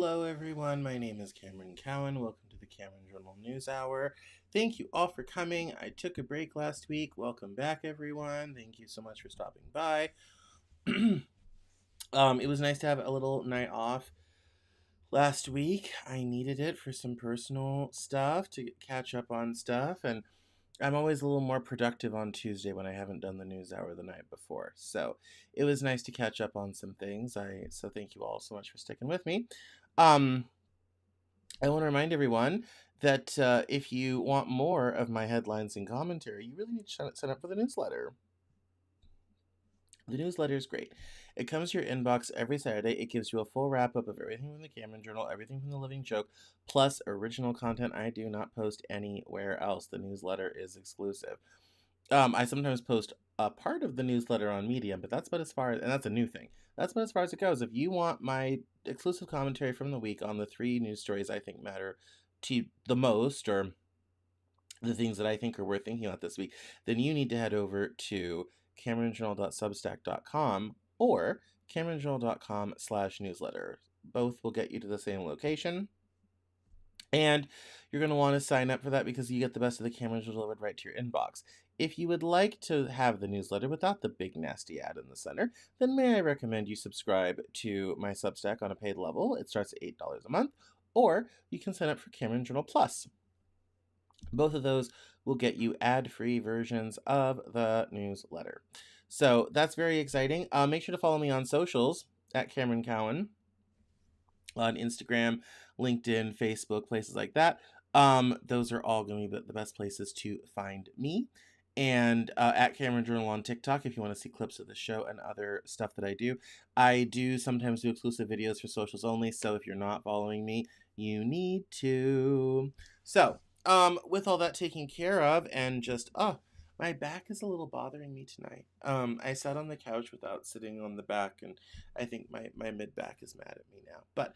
Hello, everyone. My name is Cameron Cowan. Welcome to the Cameron Journal Newshour. Thank you all for coming. I took a break last week. Welcome back, everyone. Thank you so much for stopping by. It was nice to have a little night off last week. I needed it for some personal stuff to catch up on stuff, and I'm always a little more productive on Tuesday when I haven't done the news hour the night before. So it was nice to catch up on some things. So thank you all so much for sticking with me. Um, I want to remind everyone that if you want more of my headlines and commentary, you really need to sign up for the newsletter. The newsletter is great. It comes to your inbox every Saturday. It gives you a full wrap up of everything from the Cameron Journal, everything from the Living Joke, plus original content I do not post anywhere else. The newsletter is exclusive. I sometimes post a part of the newsletter on Medium, but that's about as far as, and that's a new thing. That's about as far as it goes. If you want my exclusive commentary from the week on the 3 news stories I think matter to you the most, or the things that I think are worth thinking about this week, then you need to head over to cameronjournal.substack.com or cameronjournal.com/newsletter. Both will get you to the same location. And you're going to want to sign up for that because you get the best of the Cameron delivered right to your inbox. If you would like to have the newsletter without the big nasty ad in the center, then may I recommend you subscribe to my Substack on a paid level. It starts at $8 a month, or you can sign up for Cameron Journal Plus. Both of those will get you ad-free versions of the newsletter. So that's very exciting. Make sure to follow me on socials at Cameron Cowan on Instagram, LinkedIn, Facebook, places like that. Those are all going to be the best places to find me. And at Cameron Journal on TikTok, if you want to see clips of the show and other stuff that I do. I do sometimes do exclusive videos for socials only, so if you're not following me, you need to. So, with all that taken care of, and just, my back is a little bothering me tonight. I sat on the couch without sitting on the back, and I think my mid back is mad at me now. But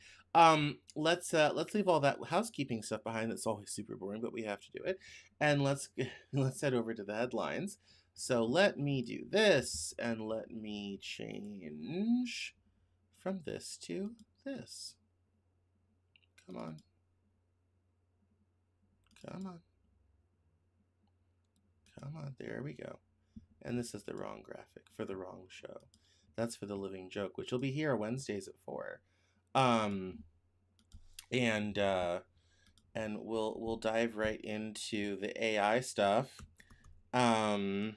let's leave all that housekeeping stuff behind. That's always super boring, but we have to do it. And let's head over to the headlines. So let me do this, and let me change from this to this. Come on. Come on. Come on, there we go. And this is the wrong graphic for the wrong show. That's for the Living Joke, which will be here Wednesdays at 4. And we'll dive right into the AI stuff. And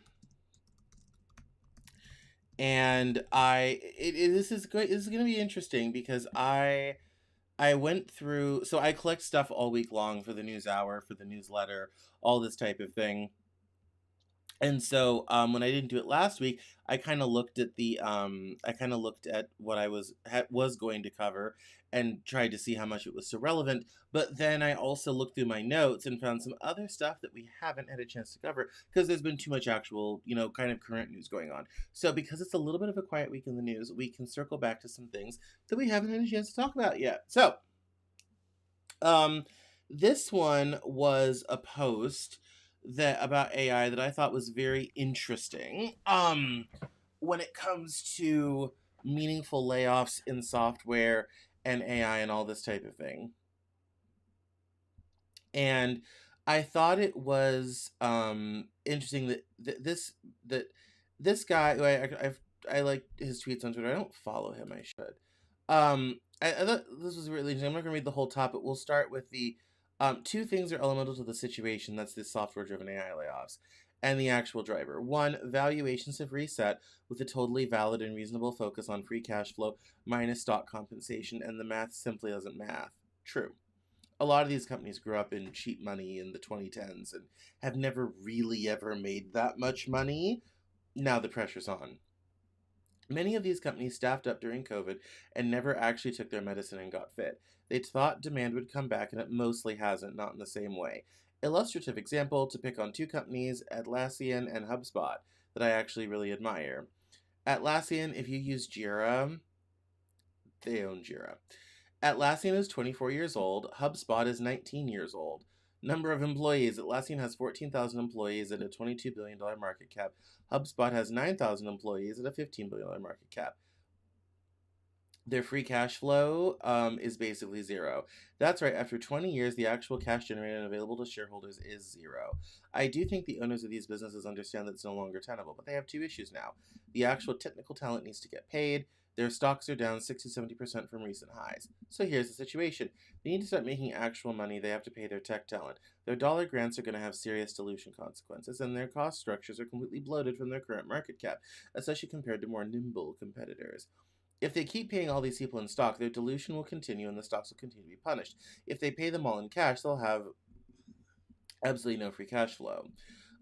this is great. This is going to be interesting because I went through, so I collect stuff all week long for the news hour, for the newsletter, all this type of thing. And so when I didn't do it last week, I kind of looked at what I was going to cover and tried to see how much it was so relevant. But then I also looked through my notes and found some other stuff that we haven't had a chance to cover because there's been too much actual, kind of current news going on. So because it's a little bit of a quiet week in the news, we can circle back to some things that we haven't had a chance to talk about yet. So this one was a post about AI that I thought was very interesting. When it comes to meaningful layoffs in software and AI and all this type of thing. And I thought it was interesting that this guy, who I like his tweets on Twitter. I don't follow him. I should. I thought this was really interesting. I'm not going to read the whole top, but we'll start with the 2 things are elemental to the situation. That's the software-driven AI layoffs and the actual driver. 1, valuations have reset with a totally valid and reasonable focus on free cash flow minus stock compensation, and the math simply doesn't math. True. A lot of these companies grew up in cheap money in the 2010s and have never really ever made that much money. Now the pressure's on. Many of these companies staffed up during COVID and never actually took their medicine and got fit. They thought demand would come back, and it mostly hasn't, not in the same way. Illustrative example, to pick on 2 companies, Atlassian and HubSpot, that I actually really admire. Atlassian, if you use Jira, they own Jira. Atlassian is 24 years old. HubSpot is 19 years old. Number of employees. Atlassian has 14,000 employees at a $22 billion market cap. HubSpot has 9,000 employees at a $15 billion market cap. Their free cash flow is basically zero. That's right, after 20 years, the actual cash generated and available to shareholders is zero. I do think the owners of these businesses understand that it's no longer tenable, but they have two issues now. The actual technical talent needs to get paid. Their stocks are down 60-70% from recent highs. So here's the situation. They need to start making actual money. They have to pay their tech talent. Their dollar grants are going to have serious dilution consequences, and their cost structures are completely bloated from their current market cap, especially compared to more nimble competitors. If they keep paying all these people in stock, their dilution will continue and the stocks will continue to be punished. If they pay them all in cash, they'll have absolutely no free cash flow.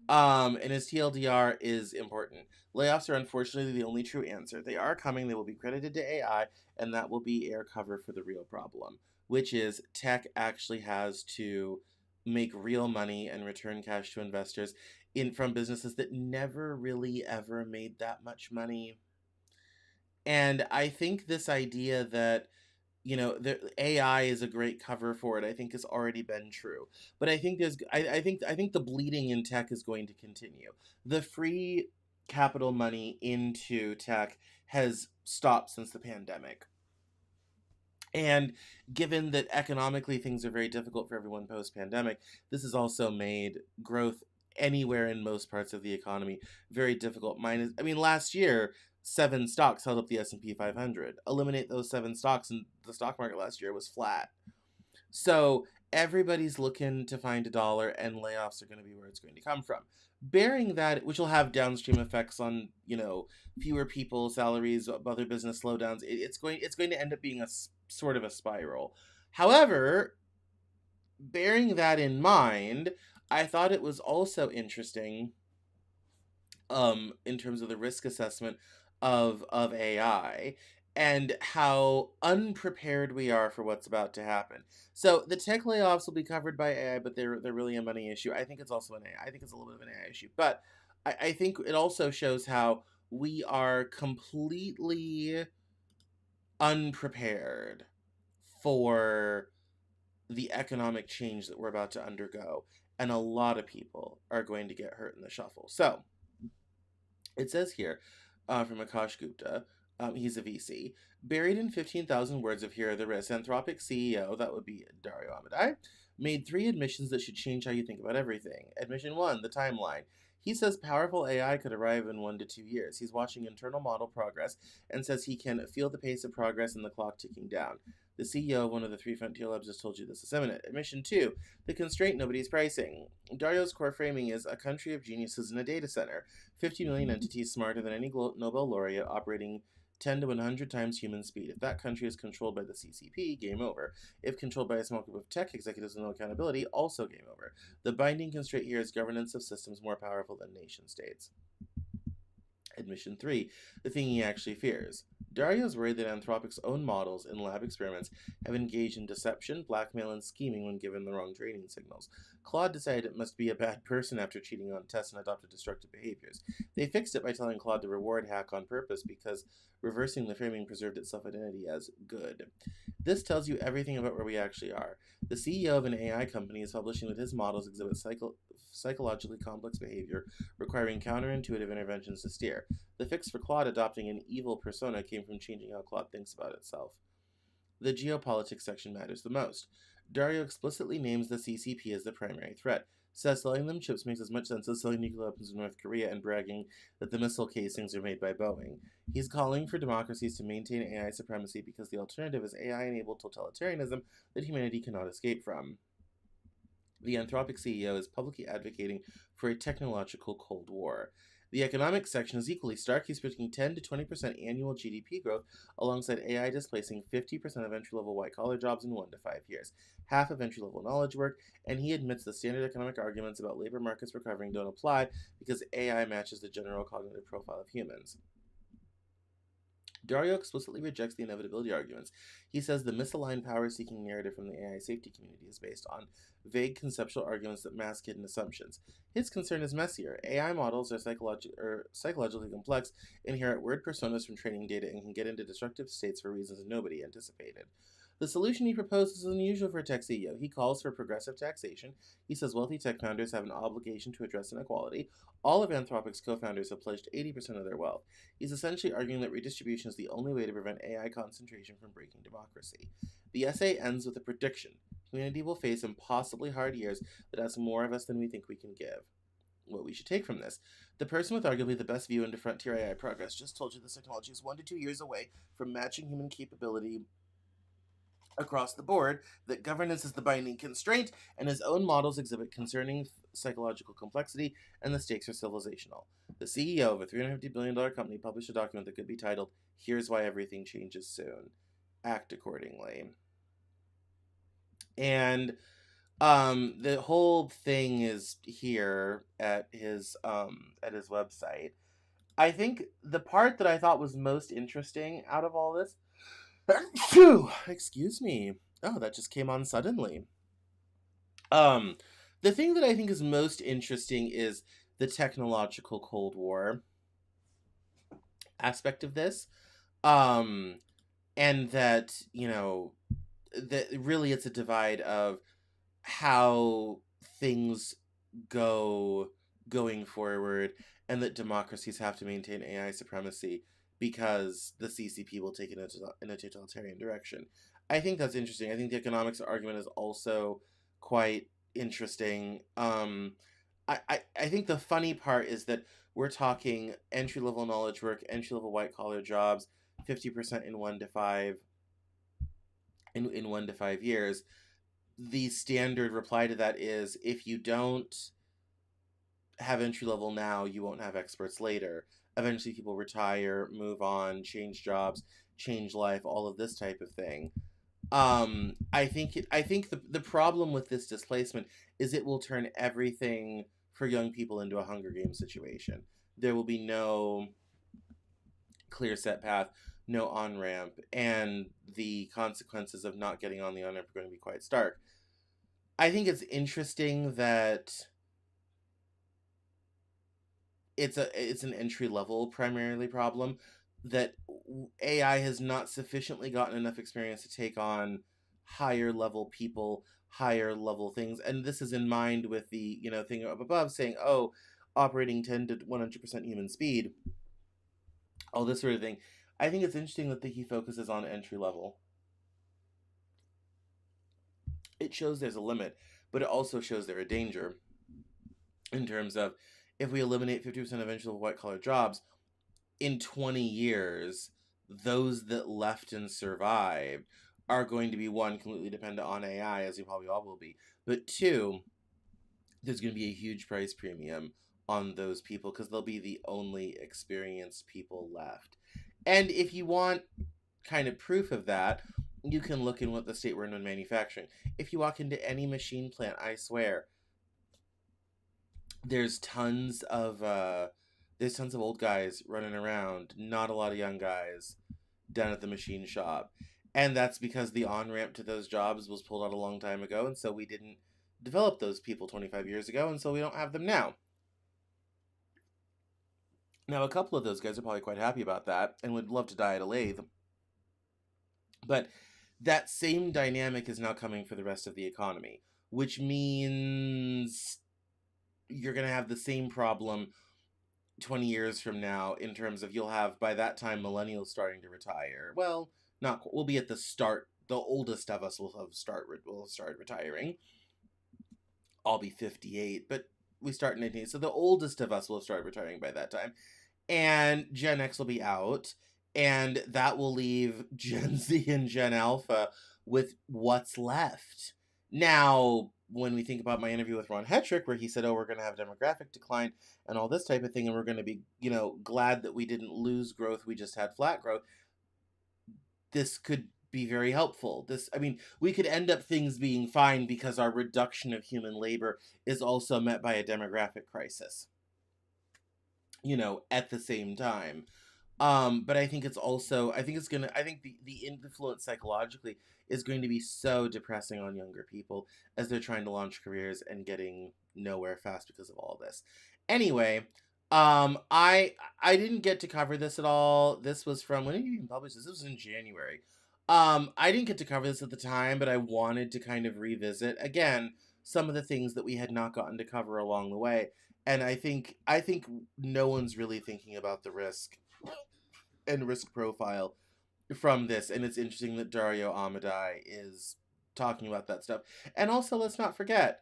And his TLDR is important. Layoffs are unfortunately the only true answer. They are coming, they will be credited to AI, and that will be air cover for the real problem, which is tech actually has to make real money and return cash to investors from businesses that never really ever made that much money. And I think this idea that the AI is a great cover for it, I think has already been true. But I think I think the bleeding in tech is going to continue. The free capital money into tech has stopped since the pandemic. And given that economically things are very difficult for everyone post pandemic, this has also made growth anywhere in most parts of the economy very difficult. Last year, seven stocks held up the S&P 500. Eliminate those seven stocks, and the stock market last year was flat. So everybody's looking to find a dollar, and layoffs are going to be where it's going to come from. Bearing that, which will have downstream effects on fewer people, salaries, other business slowdowns. It's going to end up being a sort of a spiral. However, bearing that in mind, I thought it was also interesting in terms of the risk assessment of AI and how unprepared we are for what's about to happen. So the tech layoffs will be covered by AI, but they're really a money issue. I think it's also an AI. I think it's a little bit of an AI issue, but I think it also shows how we are completely unprepared for the economic change that we're about to undergo, and a lot of people are going to get hurt in the shuffle. So it says here from Akash Gupta, he's a VC. Buried in 15,000 words of Here Are the Risks, Anthropic CEO, that would be Dario Amodei, made three admissions that should change how you think about everything. Admission 1, the timeline. He says powerful AI could arrive in 1 to 2 years. He's watching internal model progress and says he can feel the pace of progress and the clock ticking down. The CEO of one of the three frontier labs just told you this is imminent. Admission 2, the constraint nobody's pricing. Dario's core framing is a country of geniuses in a data center. 50 million entities smarter than any Nobel laureate operating 10 to 100 times human speed. If that country is controlled by the CCP, game over. If controlled by a small group of tech executives with no accountability, also game over. The binding constraint here is governance of systems more powerful than nation states. Admission 3, the thing he actually fears. Dario's worried that Anthropic's own models in lab experiments have engaged in deception, blackmail, and scheming when given the wrong training signals. Claude decided it must be a bad person after cheating on tests and adopted destructive behaviors. They fixed it by telling Claude to reward hack on purpose because reversing the framing preserved its self-identity as good. This tells you everything about where we actually are. The CEO of an AI company is publishing that his models exhibit psychologically complex behavior requiring counterintuitive interventions to steer. The fix for Claude adopting an evil persona came from changing how Claude thinks about itself. The geopolitics section matters the most. Dario explicitly names the CCP as the primary threat, says selling them chips makes as much sense as selling nuclear weapons to North Korea and bragging that the missile casings are made by Boeing. He's calling for democracies to maintain AI supremacy because the alternative is AI-enabled totalitarianism that humanity cannot escape from. The Anthropic CEO is publicly advocating for a technological Cold War. The economics section is equally stark. He's predicting 10 to 20% annual GDP growth, alongside AI displacing 50% of entry-level white-collar jobs in 1 to 5 years, half of entry-level knowledge work, and he admits the standard economic arguments about labor markets recovering don't apply because AI matches the general cognitive profile of humans. Dario explicitly rejects the inevitability arguments. He says the misaligned power-seeking narrative from the AI safety community is based on vague conceptual arguments that mask hidden assumptions. His concern is messier. AI models are psychologically complex, inherit word personas from training data, and can get into destructive states for reasons nobody anticipated. The solution he proposes is unusual for a tech CEO. He calls for progressive taxation. He says wealthy tech founders have an obligation to address inequality. All of Anthropic's co-founders have pledged 80% of their wealth. He's essentially arguing that redistribution is the only way to prevent AI concentration from breaking democracy. The essay ends with a prediction. Humanity will face impossibly hard years that ask more of us than we think we can give. What we should take from this. The person with arguably the best view into frontier AI progress just told you this technology is 1 to 2 years away from matching human capability across the board, that governance is the binding constraint, and his own models exhibit concerning psychological complexity, and the stakes are civilizational. The CEO of a $350 billion company published a document that could be titled, "Here's Why Everything Changes Soon. Act accordingly." And the whole thing is here at his website. I think the part that I thought was most interesting out of all this, excuse me, oh, that just came on suddenly. The thing that I think is most interesting is the technological Cold War aspect of this, and that, you know, that really it's a divide of how things going forward, and that democracies have to maintain AI supremacy because the CCP will take it in a totalitarian direction. I think that's interesting. I think the economics argument is also quite interesting. I think the funny part is that we're talking entry-level knowledge work, entry-level white-collar jobs, 50% in 1 to 5 in 1 to 5 years. The standard reply to that is, if you don't have entry level now, you won't have experts later. Eventually people retire, move on, change jobs, change life, all of this type of thing. I think the problem with this displacement is it will turn everything for young people into a Hunger Games situation. There will be no clear set path, no on-ramp, and the consequences of not getting on the on-ramp are going to be quite stark. I think it's interesting that it's an entry-level primarily problem, that AI has not sufficiently gotten enough experience to take on higher level people, higher level things, and this is in mind with the, you know, thing up above saying, oh, operating 10 to 100% human speed, all this sort of thing. I think it's interesting that he focuses on entry level. It shows there's a limit, but it also shows there a danger in terms of, if we eliminate 50% of entry-level white-collar jobs, in 20 years, those that left and survived are going to be, one, completely dependent on AI, as we probably all will be, but two, there's going to be a huge price premium on those people because they'll be the only experienced people left. And if you want kind of proof of that, you can look in what the state we're in manufacturing. If you walk into any machine plant, I swear, there's tons of old guys running around, not a lot of young guys down at the machine shop. And that's because the on-ramp to those jobs was pulled out a long time ago, and so we didn't develop those people 25 years ago, and so we don't have them now. Now, a couple of those guys are probably quite happy about that and would love to die at a lathe. But that same dynamic is now coming for the rest of the economy, which means you're going to have the same problem 20 years from now, in terms of, you'll have, by that time, millennials starting to retire. Well, we'll be at the start. The oldest of us will start retiring. I'll be 58, but we start in 18, so the oldest of us will start retiring by that time. And Gen X will be out, and that will leave Gen Z and Gen Alpha with what's left. Now, when we think about my interview with Ron Hetrick, where he said, oh, we're going to have demographic decline and all this type of thing, and we're going to be, glad that we didn't lose growth, we just had flat growth, this could be very helpful. We could end up things being fine because our reduction of human labor is also met by a demographic crisis, at the same time. But I think the influence psychologically is going to be so depressing on younger people as they're trying to launch careers and getting nowhere fast because of all this. Anyway, I didn't get to cover this at all. This was from, when did you even publish this? This was in January. I didn't get to cover this at the time, but I wanted to kind of revisit again some of the things that we had not gotten to cover along the way. And I think no one's really thinking about the risk and risk profile from this, and it's interesting that Dario Amadei is talking about that stuff. And also, let's not forget,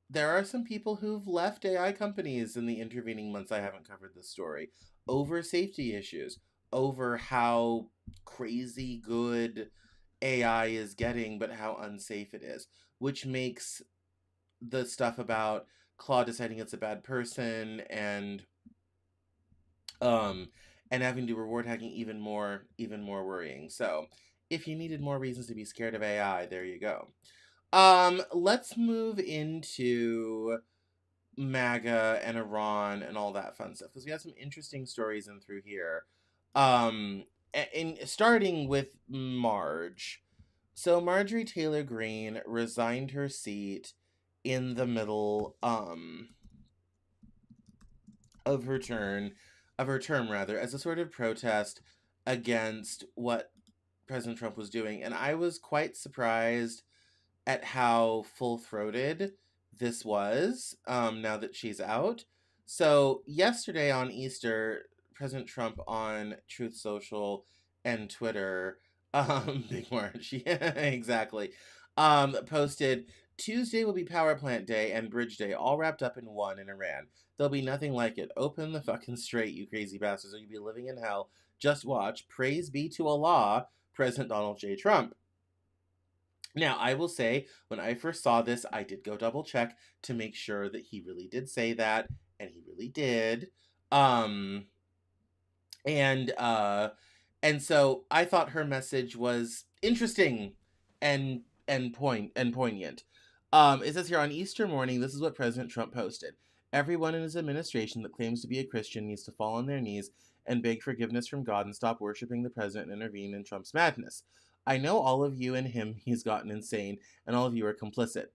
there are some people who've left AI companies in the intervening months. I haven't covered this story over safety issues, over how crazy good AI is getting, but how unsafe it is, which makes the stuff about Claude deciding it's a bad person um and having to reward hacking even more worrying. So, if you needed more reasons to be scared of AI, there you go. Let's move into MAGA and Iran and all that fun stuff, because we have some interesting stories in through here. Um, in starting with Marge. So Marjorie Taylor Greene resigned her seat in the middle of her term rather, as a sort of protest against what President Trump was doing, and I was quite surprised at how full-throated this was, now that she's out. So yesterday on Easter, President Trump on Truth Social and Twitter, Big March, yeah, exactly, posted, Tuesday will be Power Plant Day and Bridge Day, all wrapped up in one in Iran. There'll be nothing like it. Open the fucking straight, you crazy bastards, or you'll be living in hell. Just watch. Praise be to Allah, President Donald J. Trump. Now, I will say, when I first saw this, I did go double check to make sure that he really did say that, and he really did. Um, and uh, and so I thought her message was interesting and poignant. It says here, on Easter morning, this is what President Trump posted. Everyone in his administration that claims to be a Christian needs to fall on their knees and beg forgiveness from God and stop worshiping the president and intervene in Trump's madness. I know all of you and him, he's gotten insane, and all of you are complicit.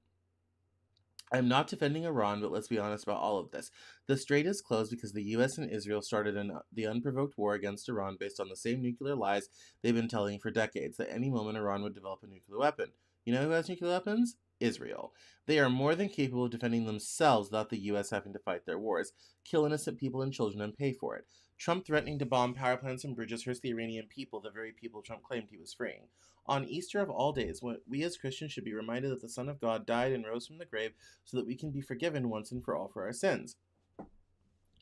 I'm not defending Iran, but let's be honest about all of this. The strait is closed because the US and Israel started the unprovoked war against Iran based on the same nuclear lies they've been telling for decades, that any moment Iran would develop a nuclear weapon. You know who has nuclear weapons? Israel. They are more than capable of defending themselves without the US having to fight their wars, kill innocent people and children, and pay for it. Trump threatening to bomb power plants and bridges hurts the Iranian people, the very people Trump claimed he was freeing. On Easter of all days, we as Christians should be reminded that the Son of God died and rose from the grave so that we can be forgiven once and for all for our sins.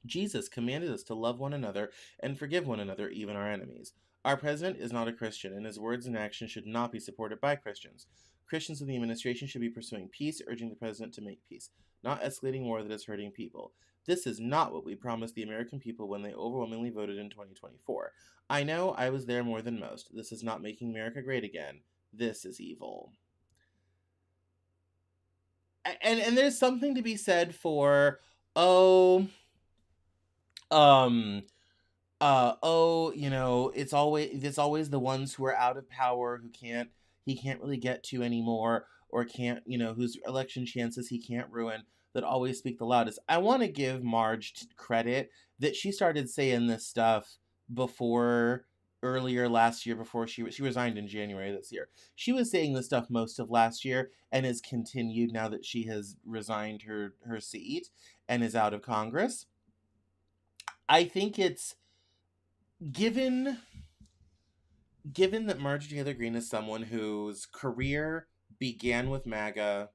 Jesus commanded us to love one another and forgive one another, even our enemies. Our president is not a Christian, and his words and actions should not be supported by Christians. Christians in the administration should be pursuing peace, urging the president to make peace, not escalating war that is hurting people. This is not what we promised the American people when they overwhelmingly voted in 2024. I know I was there more than most. This is not making America great again. This is evil. And there's something to be said for, oh, um it's always the ones who are out of power, who he can't really get to anymore, or can't, whose election chances he can't ruin, that always speak the loudest. I want to give Marge credit that she started saying this stuff before, earlier last year, before she resigned in January this year. She was saying this stuff most of last year, and has continued now that she has resigned her seat and is out of Congress. I think it's given that Marjorie Taylor Greene is someone whose career began with MAGA,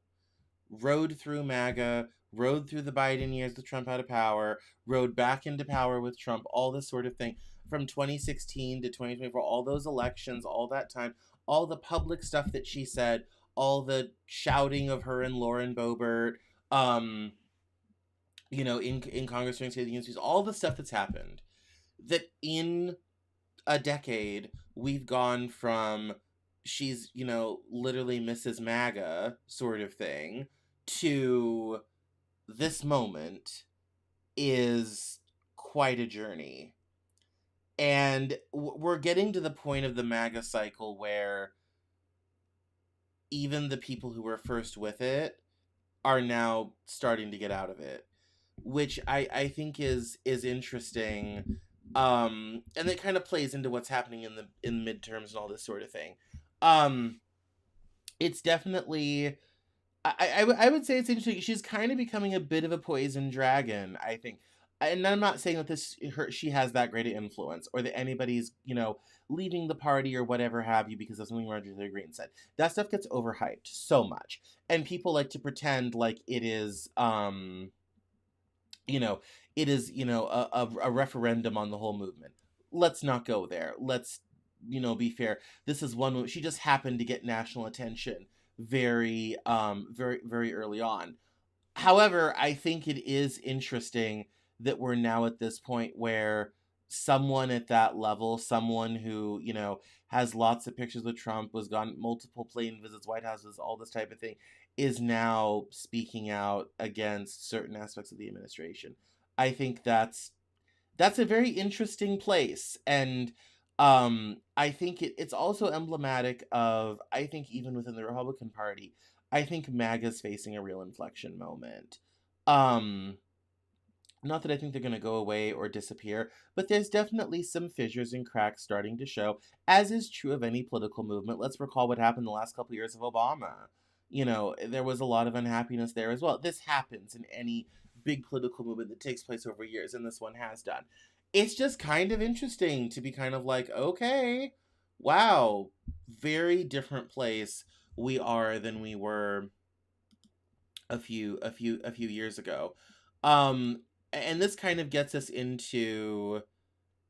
rode through MAGA, rode through the Biden years with Trump out of power, rode back into power with Trump, all this sort of thing, from 2016 to 2024, all those elections, all that time, all the public stuff that she said, all the shouting of her and Lauren Boebert, in Congress during State of the Union speeches, all the stuff that's happened, that in a decade we've gone from, she's, literally Mrs. MAGA sort of thing, to this moment, is quite a journey. And we're getting to the point of the MAGA cycle where even the people who were first with it are now starting to get out of it, which I think is interesting. And it kind of plays into what's happening in midterms and all this sort of thing. It's definitely, I would say it's interesting. She's kind of becoming a bit of a poison dragon, I think. And I'm not saying that she has that great an influence, or that anybody's, leaving the party or whatever have you because of something Marjorie Taylor Greene said. That stuff gets overhyped so much, and people like to pretend like it is, you know, a referendum on the whole movement. Let's not go there. Let's, be fair. This is one, she just happened to get national attention very, very, very early on. However, I think it is interesting that we're now at this point where someone at that level, someone who, has lots of pictures with Trump, was gone multiple plane visits, White Houses, all this type of thing, is now speaking out against certain aspects of the administration. I think that's a very interesting place. And I think it's also emblematic of, I think even within the Republican Party, I think MAGA's facing a real inflection moment. Um, Not that I think they're going to go away or disappear, but there's definitely some fissures and cracks starting to show, as is true of any political movement. Let's recall what happened the last couple of years of Obama. There was a lot of unhappiness there as well. This happens in any big political movement that takes place over years, and this one has done. It's just kind of interesting to be kind of like, okay, wow, very different place we are than we were a few years ago. Um and this kind of gets us into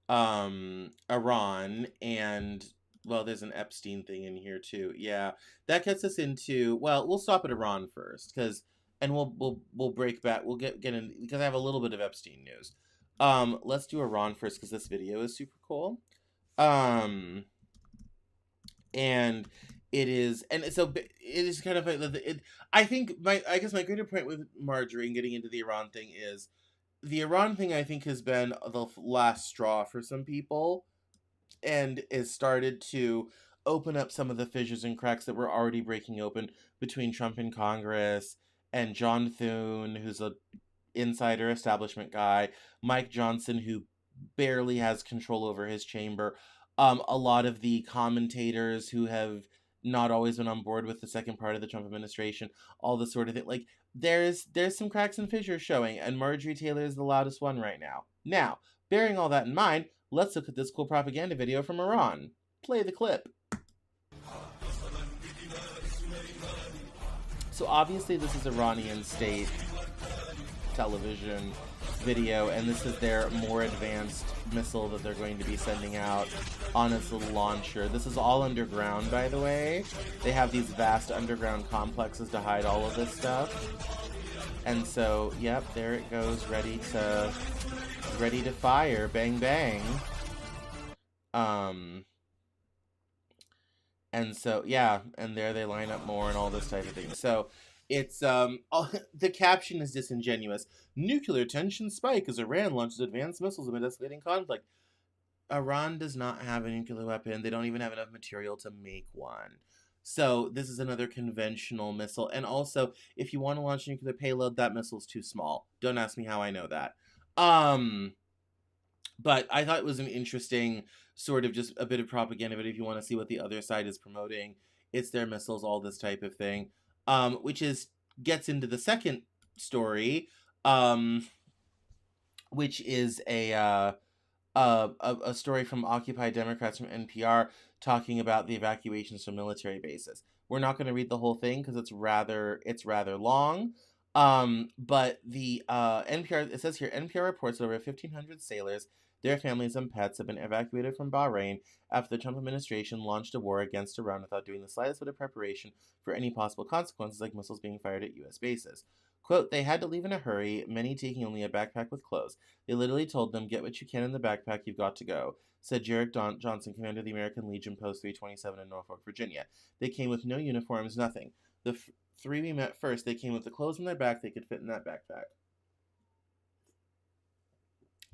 Iran, and well, there's an Epstein thing in here too. Yeah, that gets us into, well, we'll stop at Iran first, because and we'll break back. We'll get in because I have a little bit of Epstein news. Let's do Iran first because this video is super cool. Um and it is, and so it is kind of I guess my greater point with Marjorie and getting into the Iran thing is, the Iran thing, I think, has been the last straw for some people, and has started to open up some of the fissures and cracks that were already breaking open between Trump and Congress, and John Thune, who's a insider establishment guy, Mike Johnson, who barely has control over his chamber, a lot of the commentators who have not always been on board with the second part of the Trump administration, all this sort of thing. Like, there's some cracks and fissures showing, and Marjorie Taylor is the loudest one right now. Now, bearing all that in mind, let's look at this cool propaganda video from Iran. Play the clip. So obviously this is Iranian state television video, and this is their more advanced missile that they're going to be sending out on its little launcher. This is all underground, by the way. They have these vast underground complexes to hide all of this stuff. And so, yep, there it goes, ready to fire. Bang bang. And so, yeah, and there they line up more and all this type of thing. So it's the caption is disingenuous. Nuclear tension spike as Iran launches advanced missiles amid escalating conflict. Iran does not have a nuclear weapon. They don't even have enough material to make one. So this is another conventional missile. And also, if you want to launch a nuclear payload, that missile's too small. Don't ask me how I know that. But I thought it was an interesting sort of just a bit of propaganda. But if you want to see what the other side is promoting, it's their missiles, all this type of thing. Which gets into the second story, which is a story from Occupy Democrats from NPR talking about the evacuations from military bases. We're not going to read the whole thing because it's rather long. But the NPR, it says here, NPR reports that over 1,500 sailors, their families, and pets have been evacuated from Bahrain after the Trump administration launched a war against Iran without doing the slightest bit of preparation for any possible consequences, like missiles being fired at U.S. bases. Quote, they had to leave in a hurry, many taking only a backpack with clothes. They literally told them, get what you can in the backpack, you've got to go, said Jarek Johnson, commander of the American Legion Post 327 in Norfolk, Virginia. They came with no uniforms, nothing. The three we met first, they came with the clothes on their back they could fit in that backpack.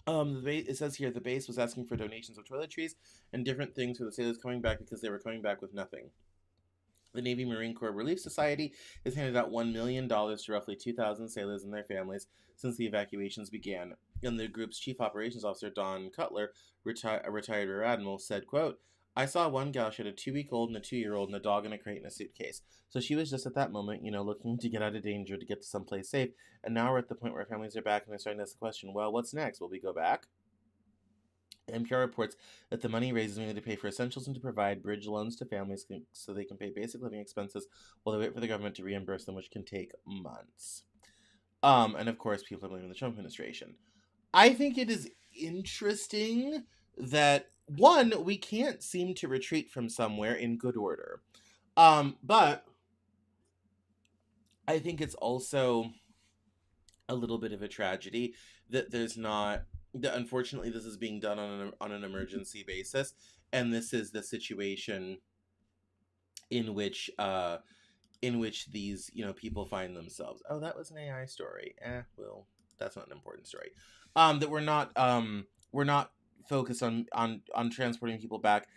It says here the base was asking for donations of toiletries and different things for the sailors coming back because they were coming back with nothing. The Navy Marine Corps Relief Society has handed out $1 million to roughly 2,000 sailors and their families since the evacuations began. And the group's chief operations officer, Don Cutler, a retired rear admiral, said, quote, I saw one gal, she had a 2-week-old and a 2-year-old and a dog in a crate and a suitcase. So she was just at that moment, looking to get out of danger, to get to someplace safe. And now we're at the point where families are back and they're starting to ask the question, well, what's next? Will we go back? NPR reports that the money raised is going to pay for essentials and to provide bridge loans to families so they can pay basic living expenses while they wait for the government to reimburse them, which can take months. And of course, people are blaming the Trump administration. I think it is interesting that, one, we can't seem to retreat from somewhere in good order. But I think it's also a little bit of a tragedy that unfortunately this is being done on an emergency basis, and this is the situation in which these people find themselves. Oh, that was an AI story. Well, that's not an important story. That we're not focused on transporting people back,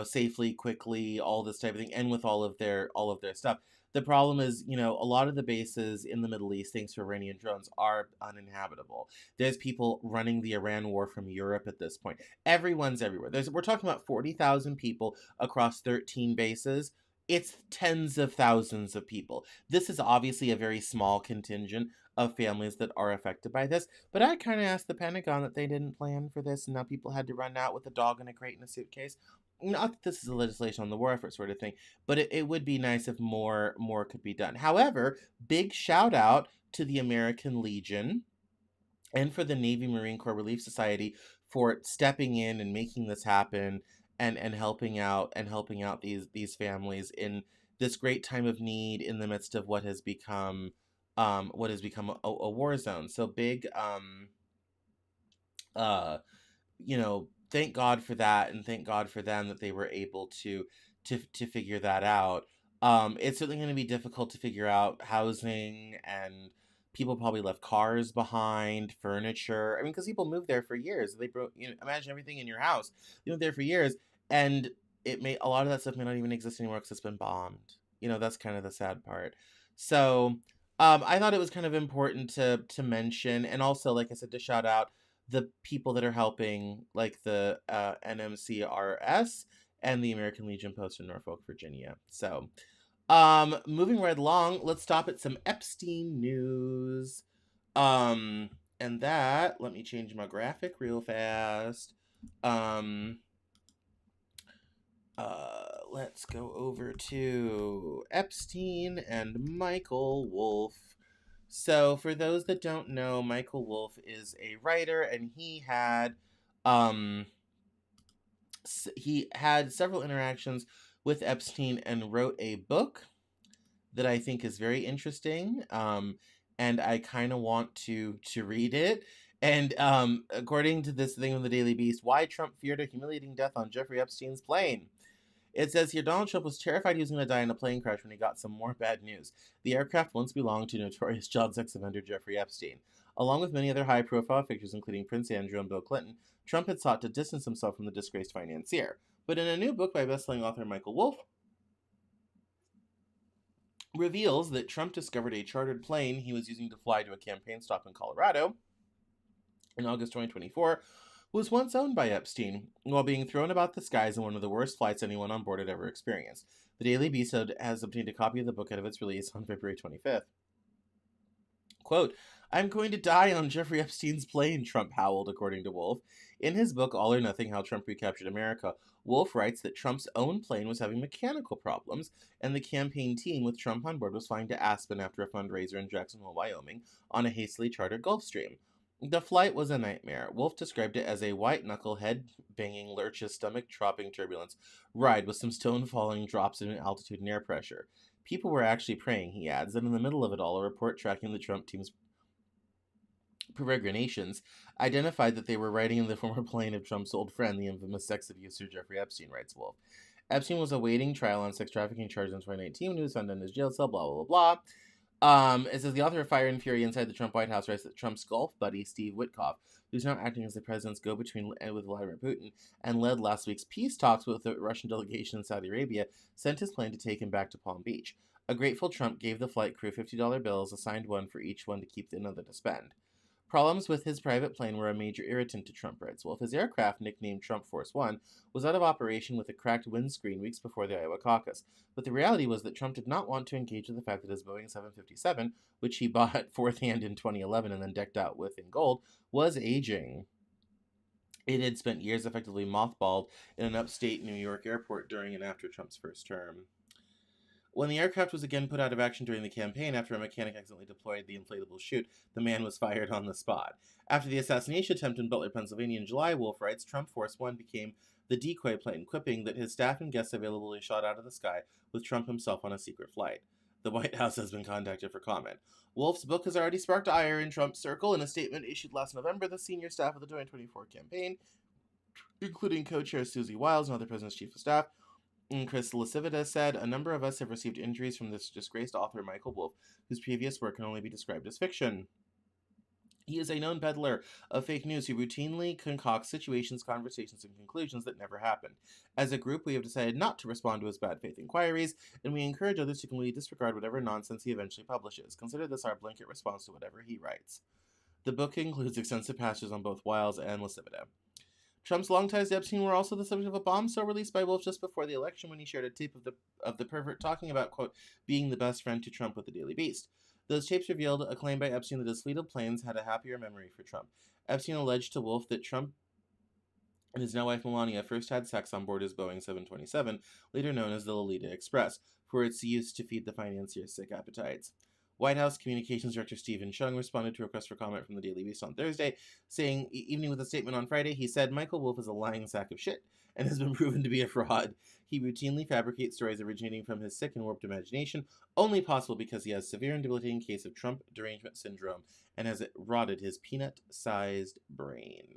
safely, quickly, all this type of thing, and with all of their stuff. The problem is, a lot of the bases in the Middle East, thanks to Iranian drones, are uninhabitable. There's people running the Iran war from Europe at this point. Everyone's everywhere. We're talking about 40,000 people across 13 bases. It's tens of thousands of people. This is obviously a very small contingent of families that are affected by this, but I kind of asked the Pentagon that they didn't plan for this, and now people had to run out with a dog in a crate and a suitcase. Not that this is a legislation on the war effort sort of thing, but it would be nice if more could be done. However, big shout out to the American Legion and for the Navy Marine Corps Relief Society for stepping in and making this happen, and helping out these families in this great time of need in the midst of what has become a war zone. So big thank God for that, and thank God for them that they were able to figure that out. It's certainly going to be difficult to figure out housing, and people probably left cars behind, furniture. I mean, because people moved there for years. They broke. Imagine everything in your house. They moved there for years, and a lot of that stuff may not even exist anymore because it's been bombed. That's kind of the sad part. So, I thought it was kind of important to mention, and also, like I said, to shout out the people that are helping, like the NMCRS and the American Legion Post in Norfolk, Virginia. So, moving right along, let's stop at some Epstein news. And that, let me change my graphic real fast. Let's go over to Epstein and Michael Wolff. So, for those that don't know, Michael Wolff is a writer, and he had several interactions with Epstein and wrote a book that I think is very interesting. And I kind of want to read it. And according to this thing on the Daily Beast, why Trump feared a humiliating death on Jeffrey Epstein's plane. It says here, Donald Trump was terrified he was going to die in a plane crash when he got some more bad news. The aircraft once belonged to notorious child sex offender Jeffrey Epstein. Along with many other high-profile figures, including Prince Andrew and Bill Clinton, Trump had sought to distance himself from the disgraced financier. But in a new book by best-selling author Michael Wolff, reveals that Trump discovered a chartered plane he was using to fly to a campaign stop in Colorado in August 2024 was once owned by Epstein, while being thrown about the skies in one of the worst flights anyone on board had ever experienced. The Daily Beast has obtained a copy of the book ahead of its release on February 25th. Quote, "I'm going to die on Jeffrey Epstein's plane," Trump howled, according to Wolff. In his book, All or Nothing, How Trump Recaptured America, Wolff writes that Trump's own plane was having mechanical problems, and the campaign team with Trump on board was flying to Aspen after a fundraiser in Jacksonville, Wyoming, on a hastily chartered Gulfstream. The flight was a nightmare. Wolff described it as a white-knuckle, head-banging, lurches, stomach-dropping turbulence ride with some stone-falling drops in altitude and air pressure. People were actually praying, he adds, and in the middle of it all, a report tracking the Trump team's peregrinations identified that they were riding in the former plane of Trump's old friend, the infamous sex abuser Jeffrey Epstein, writes Wolff. Epstein was awaiting trial on sex trafficking charges in 2019 when he was found in his jail cell, blah, blah, blah, blah. It says the author of Fire and Fury Inside the Trump White House writes that Trump's golf buddy, Steve Witkoff, who's now acting as the president's go-between with Vladimir Putin and led last week's peace talks with the Russian delegation in Saudi Arabia, sent his plane to take him back to Palm Beach. A grateful Trump gave the flight crew $50 bills, assigned one for each one to keep the another to spend. Problems with his private plane were a major irritant to Trump, writes Wolf. His aircraft, nicknamed Trump Force One, was out of operation with a cracked windscreen weeks before the Iowa caucus. But the reality was that Trump did not want to engage with the fact that his Boeing 757, which he bought fourth hand in 2011 and then decked out with in gold, was aging. It had spent years effectively mothballed in an upstate New York airport during and after Trump's first term. When the aircraft was again put out of action during the campaign after a mechanic accidentally deployed the inflatable chute, the man was fired on the spot. After the assassination attempt in Butler, Pennsylvania in July, Wolf writes, Trump Force One became the decoy plane, quipping that his staff and guests availably shot out of the sky with Trump himself on a secret flight. The White House has been contacted for comment. Wolf's book has already sparked ire in Trump's circle. In a statement issued last November, the senior staff of the 2024 campaign, including co-chair Susie Wiles and other president's chief of staff, and Chris Lasivita said, a number of us have received injuries from this disgraced author, Michael Wolff, whose previous work can only be described as fiction. He is a known peddler of fake news who routinely concocts situations, conversations, and conclusions that never happened. As a group, we have decided not to respond to his bad faith inquiries, and we encourage others to completely disregard whatever nonsense he eventually publishes. Consider this our blanket response to whatever he writes. The book includes extensive passages on both Wiles and Lasivita. Trump's long ties to Epstein were also the subject of a bombshell released by Wolf just before the election when he shared a tape of the pervert talking about, quote, being the best friend to Trump with the Daily Beast. Those tapes revealed a claim by Epstein that his fleet of planes had a happier memory for Trump. Epstein alleged to Wolf that Trump and his now wife Melania first had sex on board his Boeing 727, later known as the Lolita Express, for its use to feed the financier's sick appetites. White House Communications Director Stephen Chung responded to a request for comment from the Daily Beast on Thursday, saying, evening with a statement on Friday, he said, Michael Wolff is a lying sack of shit and has been proven to be a fraud. He routinely fabricates stories originating from his sick and warped imagination, only possible because he has severe and debilitating case of Trump derangement syndrome and has rotted his peanut-sized brain.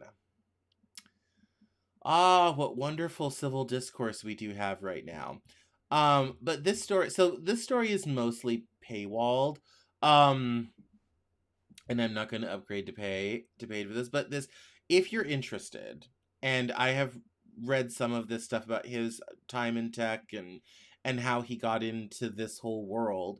Ah, what wonderful civil discourse we do have right now. But this story is mostly paywalled. And I'm not going to upgrade to pay for this, but if you're interested, and I have read some of this stuff about his time in tech and how he got into this whole world.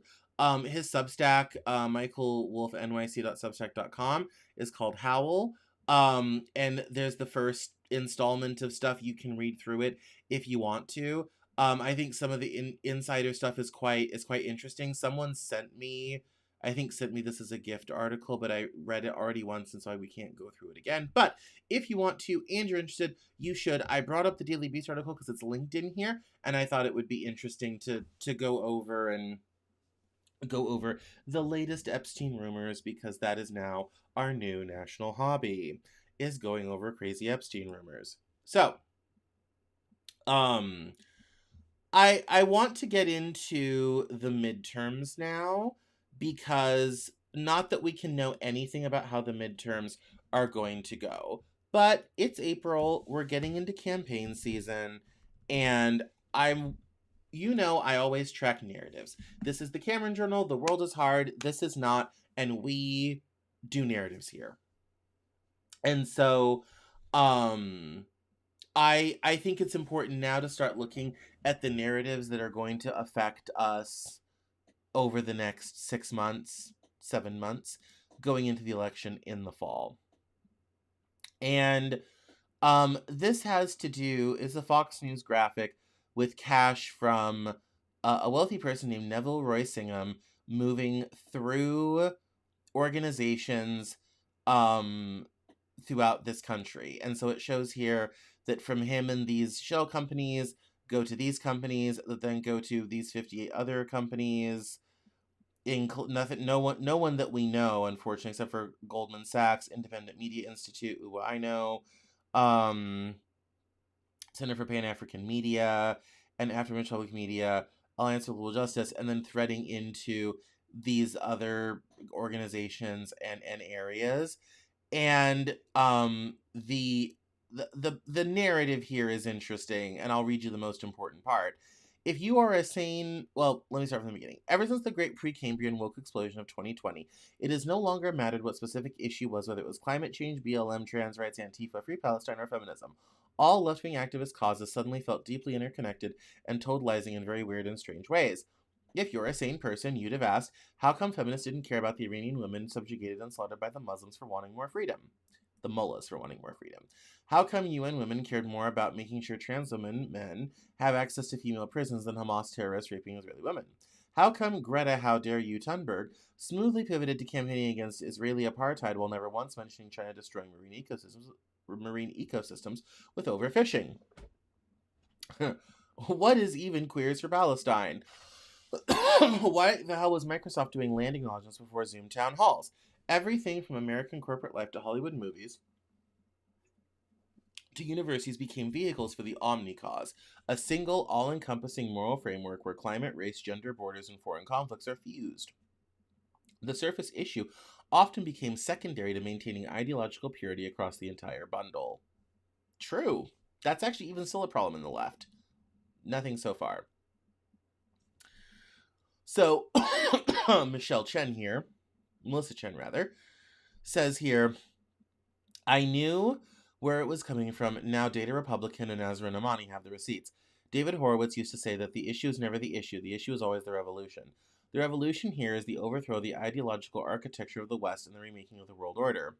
His Substack, michaelwolfnyc.substack.com, is called Howl. And there's the first installment of stuff. You can read through it if you want to. I think some of the insider stuff is quite interesting. Someone sent me this as a gift article, but I read it already once, and so we can't go through it again. But if you want to and you're interested, you should. I brought up the Daily Beast article because it's linked in here, and I thought it would be interesting to go over the latest Epstein rumors, because that is now our new national hobby, is going over crazy Epstein rumors. So, I want to get into the midterms now, because not that we can know anything about how the midterms are going to go, but it's April, we're getting into campaign season, and I always track narratives. This is the Cameron Journal, the world is hard, this is not, and we do narratives here. And so, I think it's important now to start looking at the narratives that are going to affect us over the next 6 months, 7 months, going into the election in the fall. And this has to do, is a Fox News graphic with cash from a wealthy person named Neville Roy Singham moving through organizations throughout this country. And so it shows here that from him and these shell companies go to these companies that then go to these 58 other companies. No one that we know, unfortunately, except for Goldman Sachs, Independent Media Institute, who I know, Center for Pan-African Media, and African Public Media, Alliance for Global Justice, and then threading into these other organizations and areas. And the narrative here is interesting, and I'll read you the most important part. If you are let me start from the beginning. Ever since the great Precambrian woke explosion of 2020, it has no longer mattered what specific issue was, whether it was climate change, BLM, trans rights, Antifa, Free Palestine, or feminism. All left-wing activist causes suddenly felt deeply interconnected and totalizing in very weird and strange ways. If you're a sane person, you'd have asked, how come feminists didn't care about the Iranian women subjugated and slaughtered by the Muslims for wanting more freedom? The mullahs for wanting more freedom. How come UN women cared more about making sure trans women, men, have access to female prisons than Hamas terrorists raping Israeli women? How come Greta How Dare You Thunberg smoothly pivoted to campaigning against Israeli apartheid while never once mentioning China destroying marine ecosystems with overfishing? What is even Queers for Palestine? Why the hell was Microsoft doing landing acknowledgements before Zoom town halls? Everything from American corporate life to Hollywood movies to universities became vehicles for the Omni cause, a single, all-encompassing moral framework where climate, race, gender, borders, and foreign conflicts are fused. The surface issue often became secondary to maintaining ideological purity across the entire bundle. True. That's actually even still a problem in the left. Nothing so far. So, Melissa Chen rather, says here, I knew where it was coming from. Now Data Republican and Nazra Namani have the receipts. David Horowitz used to say that the issue is never the issue is always the revolution. The revolution here is the overthrow of the ideological architecture of the West and the remaking of the world order.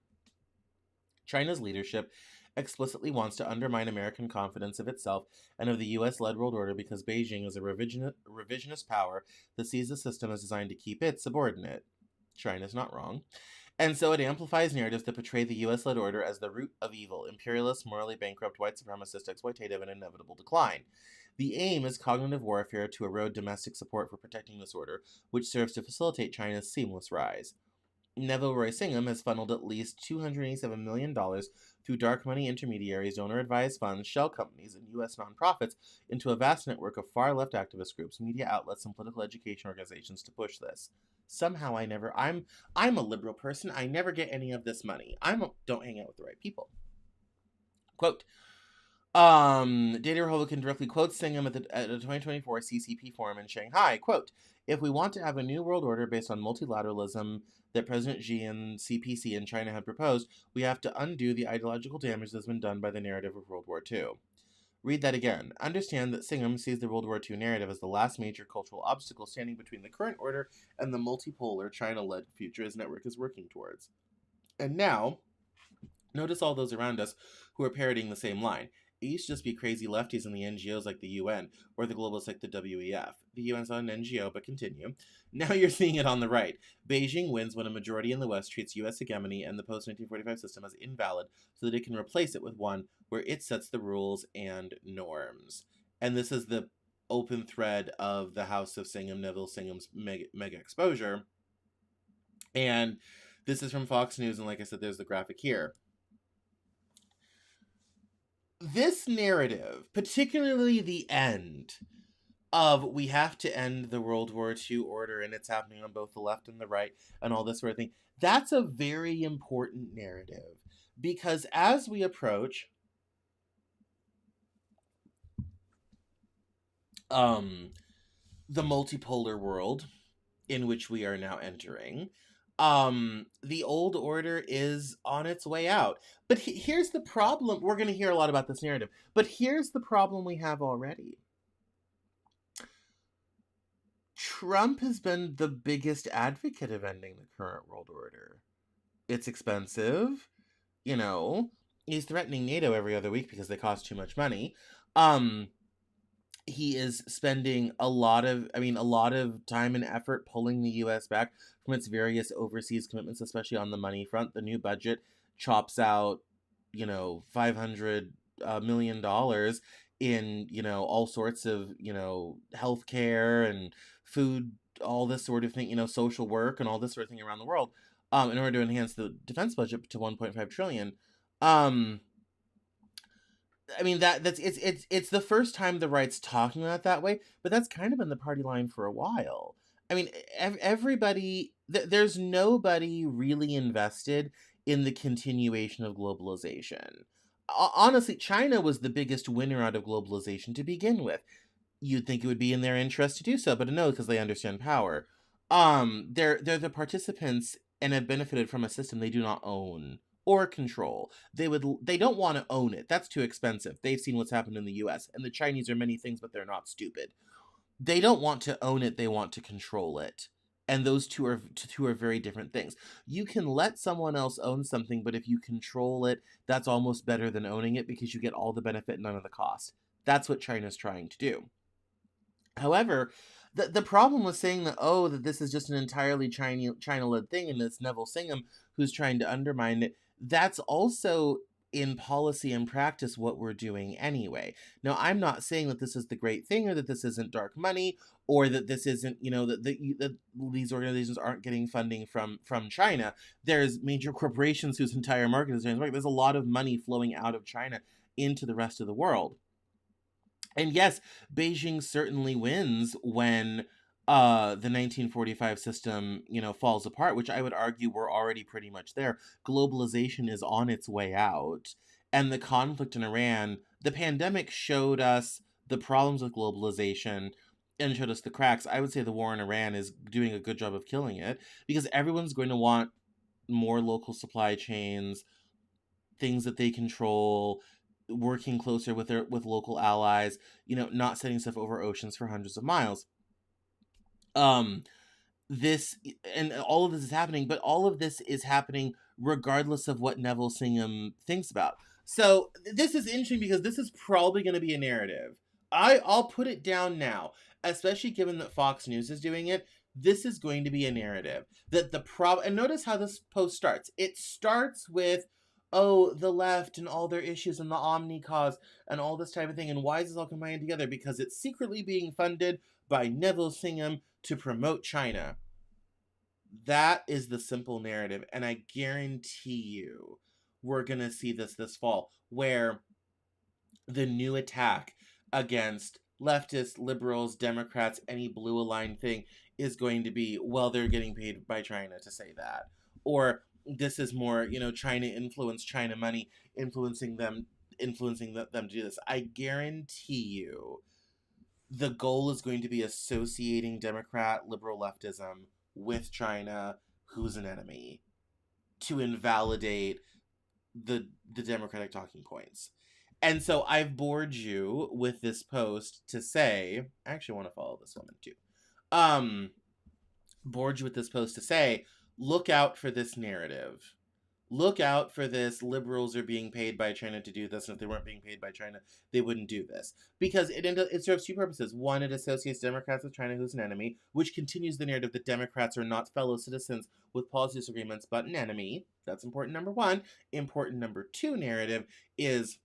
China's leadership explicitly wants to undermine American confidence of itself and of the US-led world order because Beijing is a revisionist power that sees the system as designed to keep it subordinate. China's not wrong. And so it amplifies narratives that portray the US-led order as the root of evil, imperialist, morally bankrupt, white supremacist, exploitative, and inevitable decline. The aim is cognitive warfare to erode domestic support for protecting this order, which serves to facilitate China's seamless rise. Neville Roy Singham has funneled at least $287 million through dark money intermediaries, donor-advised funds, shell companies, and U.S. nonprofits into a vast network of far-left activist groups, media outlets, and political education organizations to push this. Somehow I'm a liberal person. I never get any of this money. Don't hang out with the right people. Quote, Data Republican directly quotes Singham at a 2024 CCP forum in Shanghai. Quote, if we want to have a new world order based on multilateralism that President Xi and CPC in China had proposed, we have to undo the ideological damage that's been done by the narrative of World War II. Read that again. Understand that Singham sees the World War II narrative as the last major cultural obstacle standing between the current order and the multipolar China-led future his network is working towards. And now, notice all those around us who are parroting the same line. It used to just be crazy lefties in the NGOs like the UN, or the globalists like the WEF. The UN's not an NGO, but continue. Now you're seeing it on the right. Beijing wins when a majority in the West treats US hegemony and the post-1945 system as invalid so that it can replace it with one where it sets the rules and norms. And this is the open thread of the House of Singham, Neville Singham's mega exposure. And this is from Fox News, and like I said, there's the graphic here. This narrative, particularly the end of we have to end the World War II order and it's happening on both the left and the right and all this sort of thing, that's a very important narrative because as we approach the multipolar world in which we are now entering, the old order is on its way out. But here's the problem. We're going to hear a lot about this narrative. But here's the problem we have already. Trump has been the biggest advocate of ending the current world order. It's expensive. You know, he's threatening NATO every other week because they cost too much money. He is spending a lot of time and effort pulling the U.S. back from its various overseas commitments, especially on the money front. The new budget chops out, $500 million in, all sorts of, healthcare and food, all this sort of thing, social work and all this sort of thing around the world, in order to enhance the defense budget to $1.5 trillion. It's the first time the right's talking about it that way, but that's kind of been the party line for a while. Everybody, there's nobody really invested in the continuation of globalization. Honestly, China was the biggest winner out of globalization to begin with. You'd think it would be in their interest to do so, but no, because they understand power. They're the participants and have benefited from a system they do not own or control. They don't want to own it. That's too expensive. They've seen what's happened in the US, and the Chinese are many things, but they're not stupid. They don't want to own it, they want to control it. And those two are very different things. You can let someone else own something, but if you control it, that's almost better than owning it because you get all the benefit and none of the cost. That's what China's trying to do. However, the problem with saying that, oh, that this is just an entirely China-led thing and it's Neville Singham who's trying to undermine it, that's also in policy and practice what we're doing anyway. Now, I'm not saying that this is the great thing or that this isn't dark money or that this isn't, that these organizations aren't getting funding from China. There's major corporations whose entire market is China. There's a lot of money flowing out of China into the rest of the world. And yes, Beijing certainly wins when the 1945 system, falls apart, which I would argue we're already pretty much there. Globalization is on its way out. And the conflict in Iran, the pandemic showed us the problems with globalization and showed us the cracks. I would say the war in Iran is doing a good job of killing it because everyone's going to want more local supply chains, things that they control, working closer with local allies, not sending stuff over oceans for hundreds of miles. This and all of this is happening, but all of this is happening regardless of what Neville Singham thinks about. So this is interesting because this is probably going to be a narrative. I'll put it down now, especially given that Fox News is doing it. This is going to be a narrative that and notice how this post starts. It starts with, oh, the left and all their issues and the Omni cause and all this type of thing. And why is this all combined together? Because it's secretly being funded by Neville Singham to promote China. That is the simple narrative. And I guarantee you we're going to see this fall, where the new attack against leftists, liberals, Democrats, any blue aligned thing is going to be, well, they're getting paid by China to say that. Or this is more, China influence, China money influencing them to do this. I guarantee you the goal is going to be associating Democrat liberal leftism with China, who's an enemy, to invalidate the Democratic talking points. And so I've bored you with this post to say, I actually want to follow this woman too. Bored you with this post to say, look out for this narrative. Look out for this. Liberals are being paid by China to do this, and if they weren't being paid by China, they wouldn't do this. Because it serves two purposes. One, it associates Democrats with China, who's an enemy, which continues the narrative that Democrats are not fellow citizens with policy disagreements, but an enemy. That's important number one. Important number two narrative is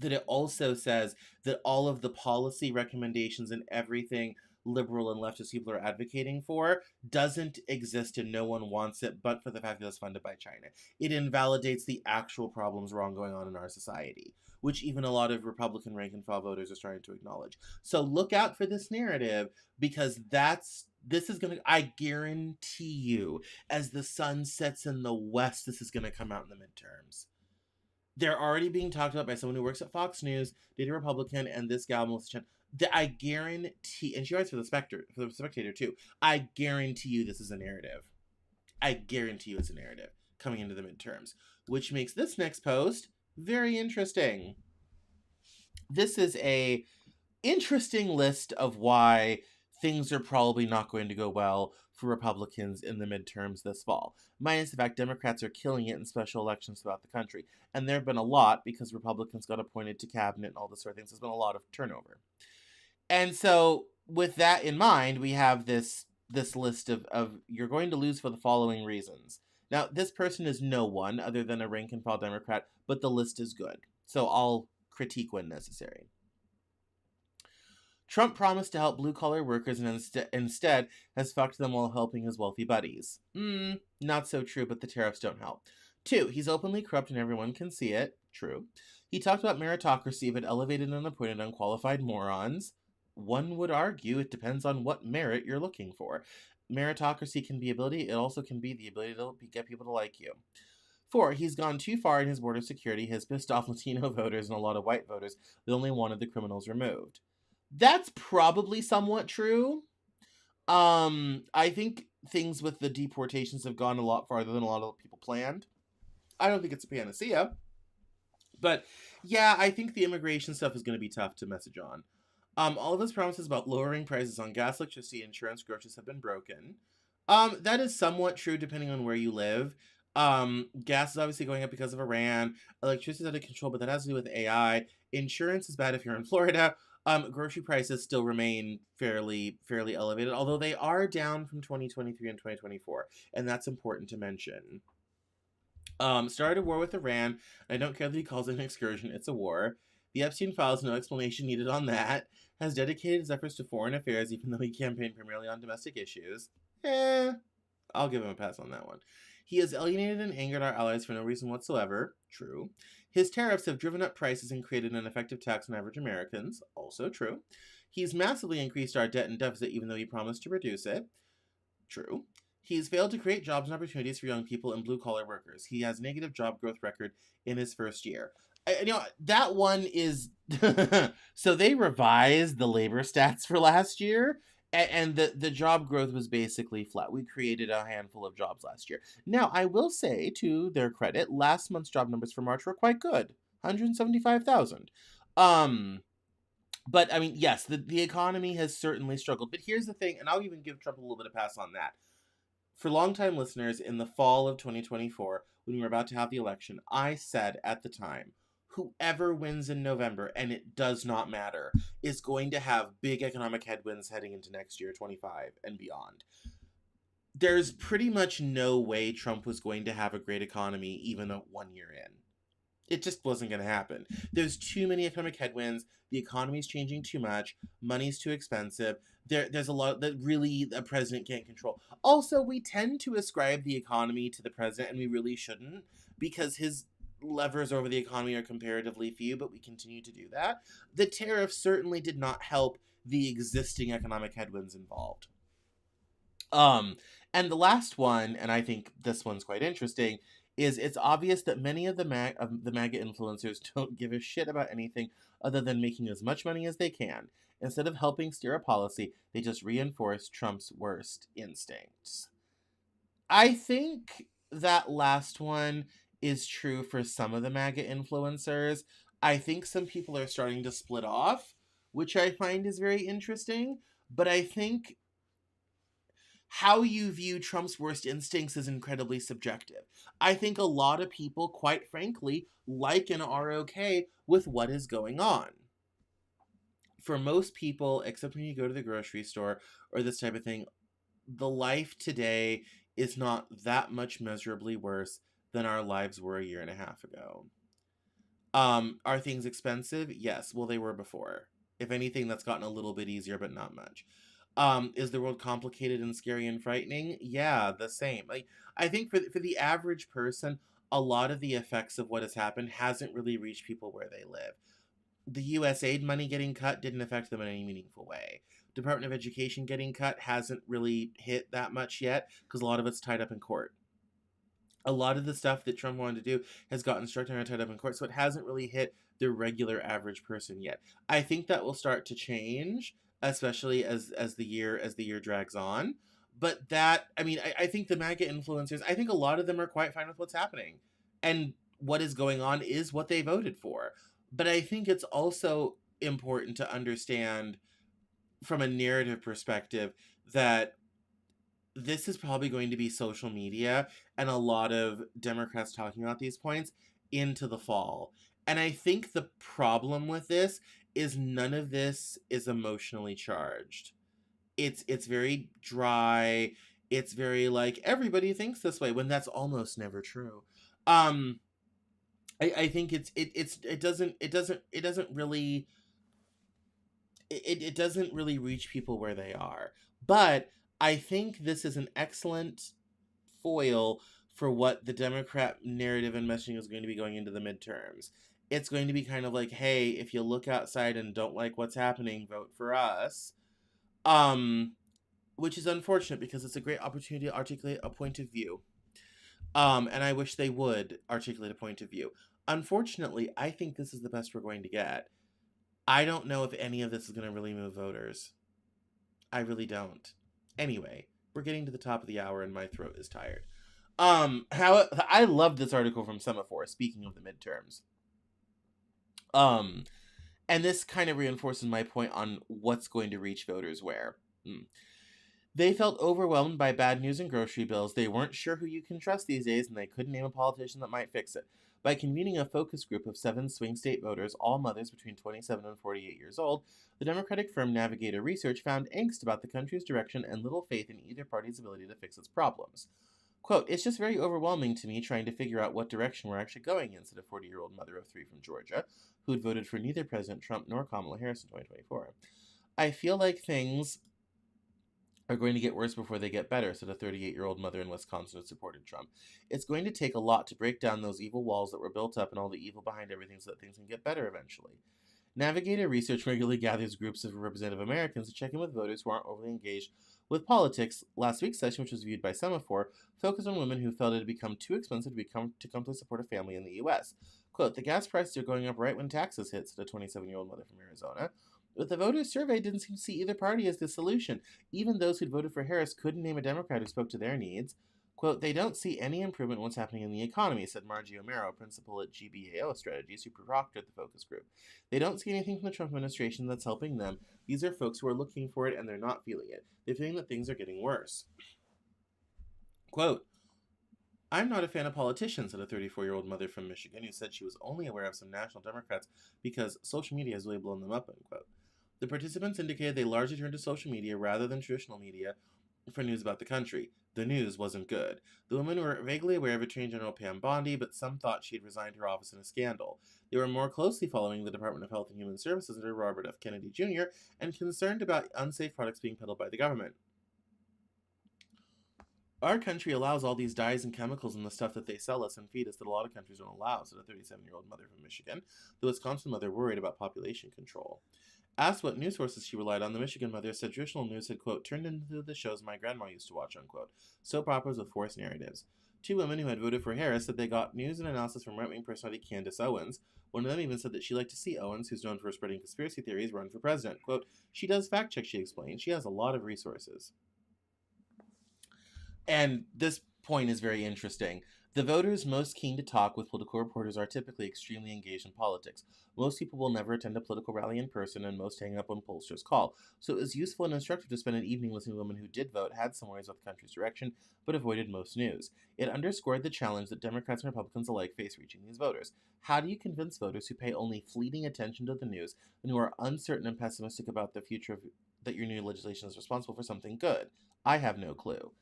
that it also says that all of the policy recommendations and everything liberal and leftist people are advocating for doesn't exist and no one wants it but for the fact that it's funded by China. It invalidates the actual problems wrong going on in our society, which even a lot of Republican rank and file voters are starting to acknowledge. So look out for this narrative, because this is going to, I guarantee you, as the sun sets in the west, this is going to come out in the midterms. They're already being talked about by someone who works at Fox News, dated Republican, and this gal, Melissa Chen. I guarantee, and she writes for the Spectator too. I guarantee you this is a narrative. I guarantee you it's a narrative coming into the midterms, which makes this next post very interesting. This is a interesting list of why things are probably not going to go well for Republicans in the midterms this fall. Minus the fact Democrats are killing it in special elections throughout the country. And there have been a lot because Republicans got appointed to cabinet and all this sort of things. There's been a lot of turnover. And so with that in mind, we have this list of you're going to lose for the following reasons. Now, this person is no one other than a rank and file Democrat, but the list is good. So I'll critique when necessary. Trump promised to help blue-collar workers and instead has fucked them while helping his wealthy buddies. Not so true, but the tariffs don't help. 2, he's openly corrupt and everyone can see it. True. He talked about meritocracy but elevated and appointed unqualified morons. One would argue it depends on what merit you're looking for. Meritocracy can be ability. It also can be the ability to get people to like you. 4, he's gone too far in his border security, has pissed off Latino voters and a lot of white voters that only wanted the criminals removed. That's probably somewhat true. I think things with the deportations have gone a lot farther than a lot of people planned. I don't think it's a panacea. But yeah, I think the immigration stuff is going to be tough to message on. All of his promises about lowering prices on gas, electricity, insurance, groceries have been broken. That is somewhat true depending on where you live. Gas is obviously going up because of Iran. Electricity is out of control, but that has to do with AI. Insurance is bad if you're in Florida. Grocery prices still remain fairly elevated, although they are down from 2023 and 2024, and that's important to mention. Started a war with Iran. I don't care that he calls it an excursion, it's a war. The Epstein files, no explanation needed on that. Has dedicated his efforts to foreign affairs, even though he campaigned primarily on domestic issues. I'll give him a pass on that one. He has alienated and angered our allies for no reason whatsoever. True. His tariffs have driven up prices and created an effective tax on average Americans. Also true. He's massively increased our debt and deficit, even though he promised to reduce it. True. He's failed to create jobs and opportunities for young people and blue-collar workers. He has a negative job growth record in his first year. That one is... So they revised the labor stats for last year, and the job growth was basically flat. We created a handful of jobs last year. Now, I will say, to their credit, last month's job numbers for March were quite good. 175,000. But, I mean, yes, the economy has certainly struggled. But here's the thing, and I'll even give Trump a little bit of pass on that. For longtime listeners, in the fall of 2024, when we were about to have the election, I said at the time, whoever wins in November, and it does not matter, is going to have big economic headwinds heading into next year, 25 and beyond. There's pretty much no way Trump was going to have a great economy even 1 year in. It just wasn't going to happen. There's too many economic headwinds. The economy's changing too much. Money's too expensive. There's a lot that really a president can't control. Also, we tend to ascribe the economy to the president, and we really shouldn't, because his levers over the economy are comparatively few, but we continue to do that. The tariffs certainly did not help the existing economic headwinds involved. And the last one, and I think this one's quite interesting, is it's obvious that many of the MAGA influencers don't give a shit about anything other than making as much money as they can. Instead of helping steer a policy, they just reinforce Trump's worst instincts. I think that last one is true for some of the MAGA influencers. I think some people are starting to split off, which I find is very interesting. But I think how you view Trump's worst instincts is incredibly subjective. I think a lot of people, quite frankly, like and are okay with what is going on. For most people, except when you go to the grocery store or this type of thing, the life today is not that much measurably worse than our lives were a year and a half ago. Are things expensive? Yes. Well, they were before. If anything, that's gotten a little bit easier, but not much. Is the world complicated and scary and frightening? Yeah, the same. I think for the average person, a lot of the effects of what has happened hasn't really reached people where they live. The U.S. aid money getting cut didn't affect them in any meaningful way. Department of Education getting cut hasn't really hit that much yet because a lot of it's tied up in court. A lot of the stuff that Trump wanted to do has gotten struck down and tied up in court, so it hasn't really hit the regular average person yet. I think that will start to change, especially as the year drags on. But I think the MAGA influencers, I think a lot of them are quite fine with what's happening. And what is going on is what they voted for. But I think it's also important to understand from a narrative perspective that this is probably going to be social media and a lot of Democrats talking about these points into the fall. And I think the problem with this is none of this is emotionally charged. It's very dry. It's very like everybody thinks this way when that's almost never true. I think it doesn't really reach people where they are. But I think this is an excellent foil for what the Democrat narrative and messaging is going to be going into the midterms. It's going to be kind of like, hey, if you look outside and don't like what's happening, vote for us. Which is unfortunate because it's a great opportunity to articulate a point of view. And I wish they would articulate a point of view. Unfortunately, I think this is the best we're going to get. I don't know if any of this is going to really move voters. I really don't. Anyway, we're getting to the top of the hour and my throat is tired. I love this article from Semaphore, speaking of the midterms. And this kind of reinforces my point on what's going to reach voters where. They felt overwhelmed by bad news and grocery bills. They weren't sure who you can trust these days, and they couldn't name a politician that might fix it. By convening a focus group of 7 swing state voters, all mothers between 27 and 48 years old, the Democratic firm Navigator Research found angst about the country's direction and little faith in either party's ability to fix its problems. Quote, "It's just very overwhelming to me trying to figure out what direction we're actually going in," said a 40-year-old mother of 3 from Georgia, who had voted for neither President Trump nor Kamala Harris in 2024. "I feel like things are going to get worse before they get better," said a 38-year-old mother in Wisconsin who supported Trump. "It's going to take a lot to break down those evil walls that were built up and all the evil behind everything so that things can get better eventually." Navigator Research regularly gathers groups of representative Americans to check in with voters who aren't overly engaged with politics. Last week's session, which was viewed by Semaphore, focused on women who felt it had become too expensive to come to support a family in the U.S. Quote, "The gas prices are going up right when taxes hit," said a 27-year-old mother from Arizona. But the voters surveyed didn't seem to see either party as the solution. Even those who'd voted for Harris couldn't name a Democrat who spoke to their needs. Quote, "They don't see any improvement in what's happening in the economy," said Margie O'Mara, principal at GBAO Strategies, who proctored the focus group. "They don't see anything from the Trump administration that's helping them. These are folks who are looking for it, and they're not feeling it. They're feeling that things are getting worse." Quote, "I'm not a fan of politicians," said a 34-year-old mother from Michigan who said she was only aware of some national Democrats because social media has really blown them up, unquote. The participants indicated they largely turned to social media rather than traditional media for news about the country. The news wasn't good. The women were vaguely aware of Attorney General Pam Bondi, but some thought she had resigned her office in a scandal. They were more closely following the Department of Health and Human Services under Robert F. Kennedy Jr. and concerned about unsafe products being peddled by the government. "Our country allows all these dyes and chemicals in the stuff that they sell us and feed us that a lot of countries don't allow," said a 37-year-old mother from Michigan. The Wisconsin mother worried about population control. Asked what news sources she relied on, the Michigan mother said traditional news had, quote, "turned into the shows my grandma used to watch," unquote, soap operas with forced narratives. 2 women who had voted for Harris said they got news and analysis from right-wing personality Candace Owens. One of them even said that she liked to see Owens, who's known for spreading conspiracy theories, run for president. Quote, "She does fact check," she explained. "She has a lot of resources." And this point is very interesting. The voters most keen to talk with political reporters are typically extremely engaged in politics. Most people will never attend a political rally in person, and most hang up when pollsters call. So it was useful and instructive to spend an evening listening to women who did vote, had some worries about the country's direction, but avoided most news. It underscored the challenge that Democrats and Republicans alike face reaching these voters. How do you convince voters who pay only fleeting attention to the news and who are uncertain and pessimistic about the future of that your new legislation is responsible for something good? I have no clue.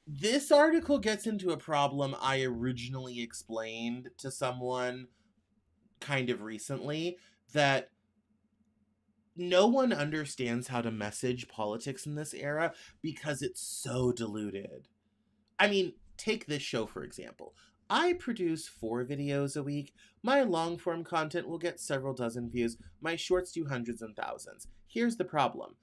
This article gets into a problem I originally explained to someone kind of recently, that no one understands how to message politics in this era because it's so diluted. I mean, take this show, for example. I produce 4 videos a week. My long-form content will get several dozen views. My shorts do hundreds and thousands. Here's the problem.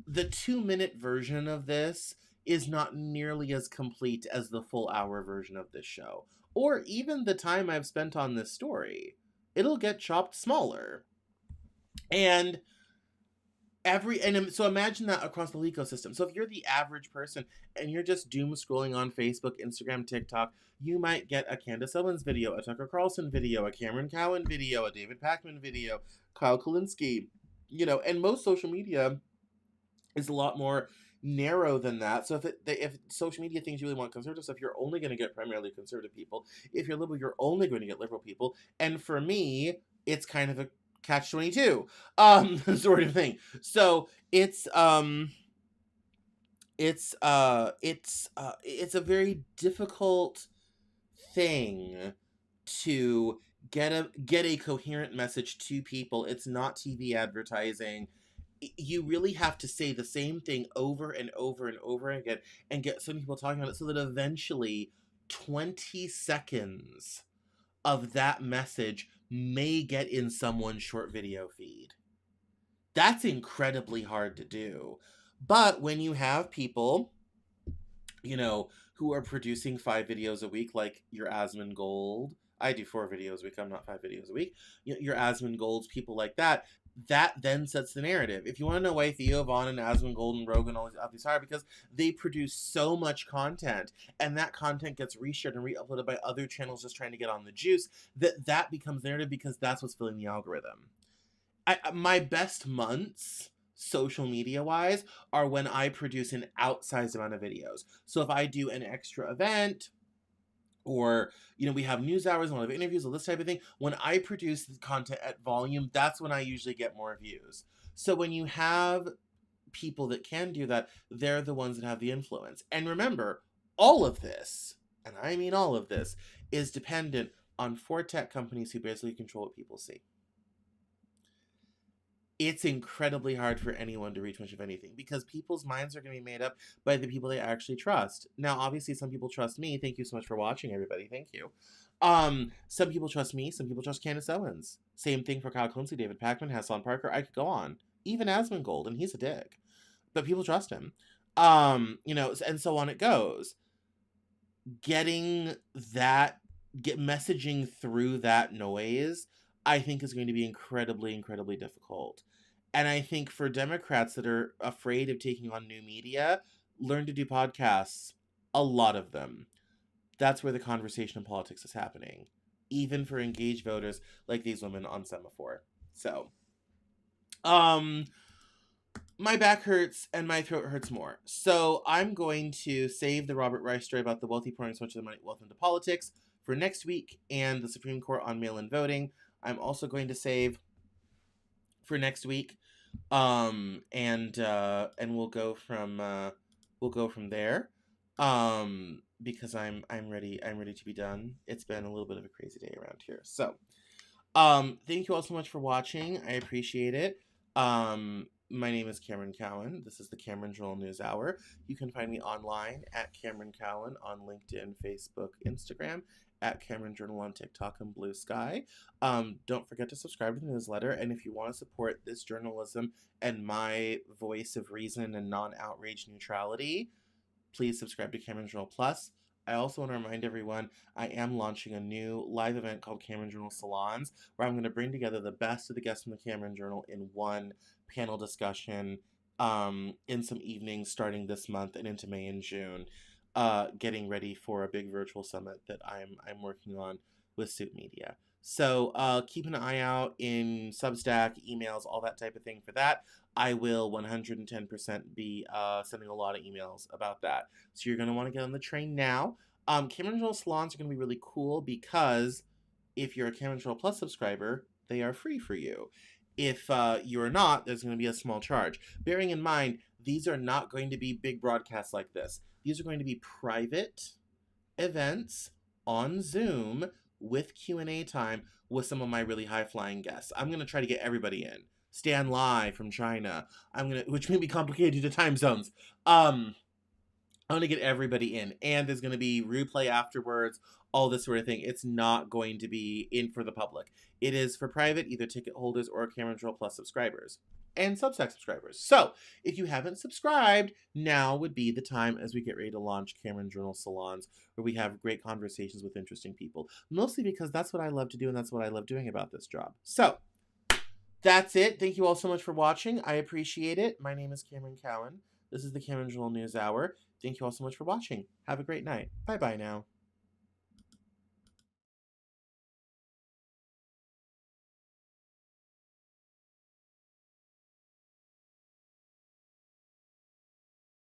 The 2-minute version of this is not nearly as complete as the full hour version of this show, or even the time I've spent on this story. It'll get chopped smaller. And so imagine that across the whole ecosystem. So if you're the average person and you're just doom scrolling on Facebook, Instagram, TikTok, you might get a Candace Owens video, a Tucker Carlson video, a Cameron Cowan video, a David Pakman video, Kyle Kulinski, and most social media is a lot more narrow than that. So if social media thinks you really want conservative stuff, you're only going to get primarily conservative people. If you're liberal, you're only going to get liberal people. And for me, it's kind of a catch-22 sort of thing. So it's a very difficult thing to get a coherent message to people. It's not TV advertising. You really have to say the same thing over and over and over again and get some people talking about it so that eventually 20 seconds of that message may get in someone's short video feed. That's incredibly hard to do. But when you have people, who are producing 5 videos a week, like your Asmund Gold, I do 4 videos a week, I'm not 5 videos a week, your Asmund Golds, people like that then sets the narrative. If you want to know why Theo Vaughn and Asmund Gold and Rogan always have these higher, because they produce so much content, and that content gets reshared and re-uploaded by other channels just trying to get on the juice, that becomes narrative because that's what's filling the algorithm. My best months, social media wise, are when I produce an outsized amount of videos. So if I do an extra event, or we have news hours and a lot of interviews or this type of thing, when I produce the content at volume, that's when I usually get more views. So when you have people that can do that, they're the ones that have the influence. And remember, all of this, and I mean all of this, is dependent on 4 tech companies who basically control what people see. It's incredibly hard for anyone to reach much of anything because people's minds are going to be made up by the people they actually trust. Now, obviously, some people trust me. Thank you so much for watching, everybody. Thank you. Some people trust me. Some people trust Candace Owens. Same thing for Kyle Clancy, David Pakman, Hassan Parker. I could go on. Even Asmongold, and he's a dick, but people trust him. And so on it goes. Getting messaging through that noise, I think, is going to be incredibly, incredibly difficult. And I think for Democrats that are afraid of taking on new media, learn to do podcasts. A lot of them. That's where the conversation in politics is happening. Even for engaged voters like these women on Semaphore. So, my back hurts and my throat hurts more. So I'm going to save the Robert Rice story about the wealthy pouring so much of the money wealth into politics for next week and the Supreme Court on mail-in voting. I'm also going to save for next week, and we'll go from there, because I'm ready to be done. It's been a little bit of a crazy day around here. So, thank you all so much for watching. I appreciate it. My name is Cameron Cowan. This is the Cameron Journal Newshour. You can find me online at Cameron Cowan on LinkedIn, Facebook, Instagram, at Cameron Journal on TikTok and Blue Sky. Don't forget to subscribe to the newsletter, and if you want to support this journalism and my voice of reason and non-outrage neutrality, please subscribe to Cameron Journal Plus. I also want to remind everyone I am launching a new live event called Cameron Journal Salons, where I'm going to bring together the best of the guests from the Cameron Journal in one panel discussion, in some evenings starting this month and into May and June, getting ready for a big virtual summit that I'm working on with Suit Media. So keep an eye out in Substack, emails, all that type of thing for that. I will 110% be sending a lot of emails about that. So you're going to want to get on the train now. Cameron Journal Salons are going to be really cool because if you're a Cameron Journal Plus subscriber, they are free for you. If you're not, there's going to be a small charge. Bearing in mind, these are not going to be big broadcasts like this. These are going to be private events on Zoom with Q&A time with some of my really high-flying guests. I'm going to try to get everybody in. Stan Lai from China. Which may be complicated due to time zones. I'm going to get everybody in. And there's going to be replay afterwards, all this sort of thing. It's not going to be in for the public. It is for private, either ticket holders or Cameron Journal Plus subscribers. And Substack subscribers. So, if you haven't subscribed, now would be the time as we get ready to launch Cameron Journal Salons, where we have great conversations with interesting people. Mostly because that's what I love to do, and that's what I love doing about this job. So, that's it. Thank you all so much for watching. I appreciate it. My name is Cameron Cowan. This is the Cameron Journal Newshour. Thank you all so much for watching. Have a great night. Bye-bye now.